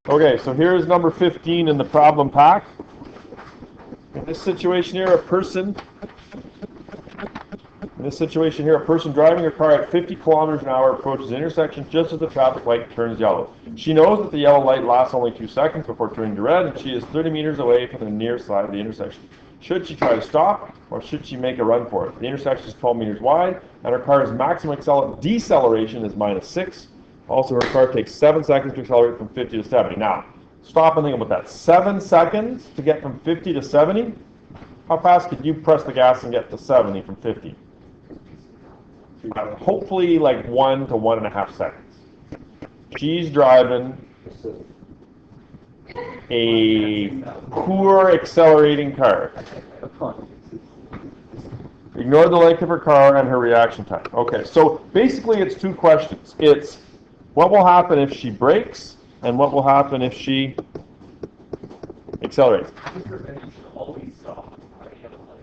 Okay, so here's number 15 in the problem pack. In this situation here, a person driving a car at 50 kilometers an hour approaches the intersection just as the traffic light turns yellow. She knows that the yellow light lasts only 2 seconds before turning to red, and she is 30 meters away from the near side of the intersection. Should she try to stop, or should she make a run for it? The intersection is 12 meters wide, and her car's maximum deceleration is -6. Also, her car takes 7 seconds to accelerate from 50 to 70. Now, stop and think about that. 7 seconds to get from 50 to 70? How fast could you press the gas and get to 70 from 50? Hopefully like 1 to 1.5 seconds. She's driving a poor accelerating car. Ignore the length of her car and her reaction time. Okay, so basically it's 2 questions. It's what will happen if she brakes, and what will happen if she accelerates.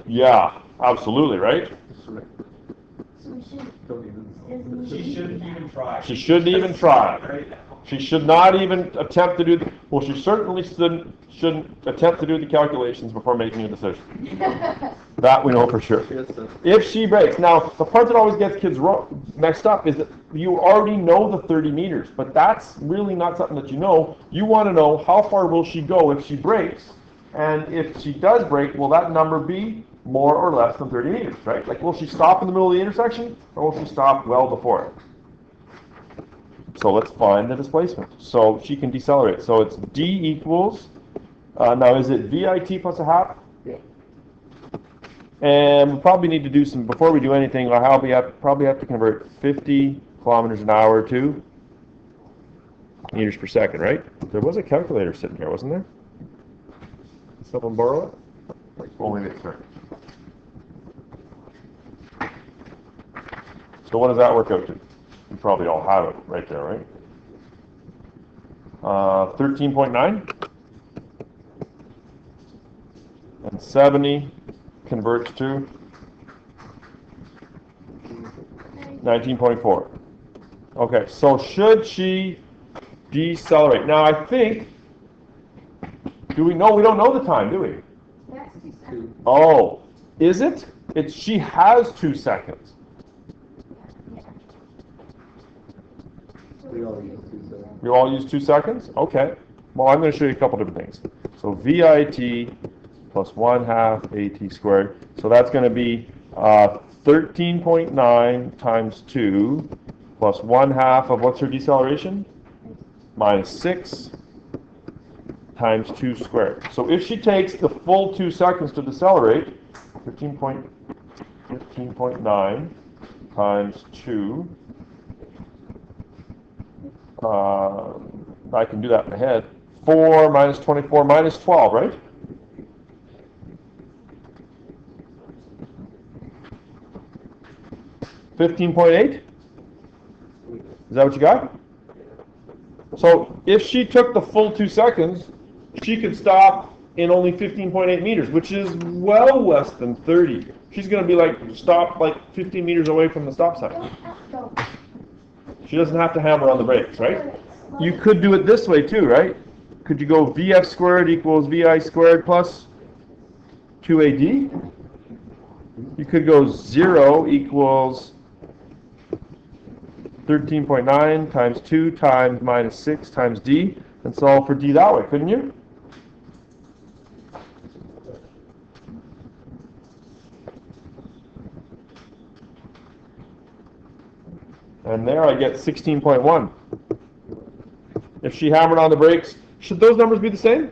Yeah, absolutely, right? She shouldn't even try. She shouldn't even try. She should not even attempt to do the, well, she certainly shouldn't attempt to do the calculations before making a decision. That we know for sure. If she brakes. Now, the part that always gets kids messed up is that you already know the 30 meters, but that's really not something that you know. You want to know how far will she go if she brakes, and if she does brake, will that number be more or less than 30 meters, right? Like, will she stop in the middle of the intersection, or will she stop well before it? So let's find the displacement. So she can decelerate. So it's D equals, now is it VIT plus a half? Yeah. And we probably need to do some, before we do anything, we'll probably have to convert 50 kilometers an hour to meters per second, right? There was a calculator sitting here, wasn't there? Did someone borrow it? Only this turn. So what does that work out to? You probably all have it right there, right? 13.9. And 70 converts to 19.4. Okay, so should she decelerate? Now I think, do we know? We don't know the time, do we? Oh, is it? She has 2 seconds. We all use 2 seconds? Okay. Well, I'm going to show you a couple different things. So VIT plus 1/2 AT squared. So that's going to be 13.9 times 2 plus 1/2 of what's her deceleration? -6 times 2 squared. So if she takes the full 2 seconds to decelerate, 15.9 times 2, I can do that in my head. 4 minus 24 minus 12, right? $15.8? Is that what you got? So if she took the full 2 seconds, she could stop in only 15.8 meters, which is well less than 30. She's going to be like, stop like 15 meters away from the stop sign. She doesn't have to hammer on the brakes, right? You could do it this way too, right? Could you go VF squared equals VI squared plus 2AD? You could go 0 equals 13.9 times 2 times -6 times D, and solve for D that way, couldn't you? And there I get 16.1. If she hammered on the brakes, should those numbers be the same?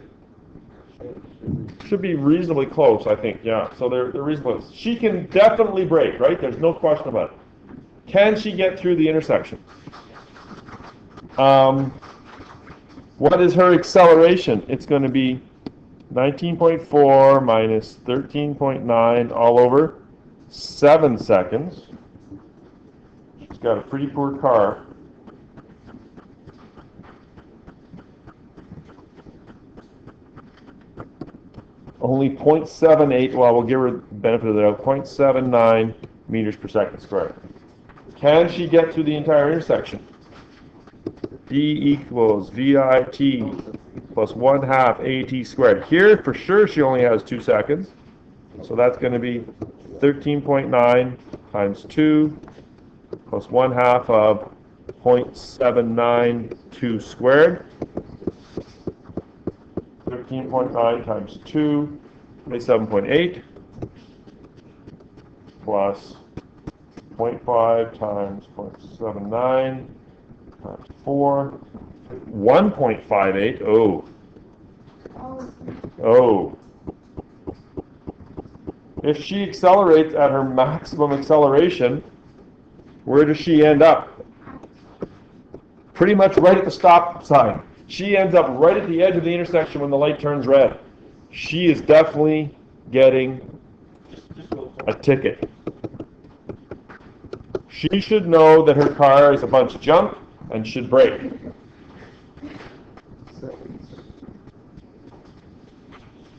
Should be reasonably close, I think, yeah. So they're reasonably close. She can definitely brake, right? There's no question about it. Can she get through the intersection? What is her acceleration? It's going to be 19.4 minus 13.9 all over 7 seconds. She's got a pretty poor car. Only 0.78, well, we'll give her the benefit of the doubt, 0.79 meters per second squared. Can she get through the entire intersection? D equals VIT plus 1/2 AT squared. Here, for sure, she only has 2 seconds. So that's going to be 13.9 times 2 plus 1/2 of 0.792 squared. 13.9 times 2, 27.8, plus 0.5 times 0.79 times 4, 1.58. Oh. If she accelerates at her maximum acceleration, where does she end up? Pretty much right at the stop sign. She ends up right at the edge of the intersection when the light turns red. She is definitely getting a ticket. She should know that her car is a bunch of junk and should brake.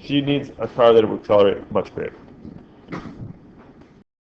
She needs a car that will accelerate much quicker.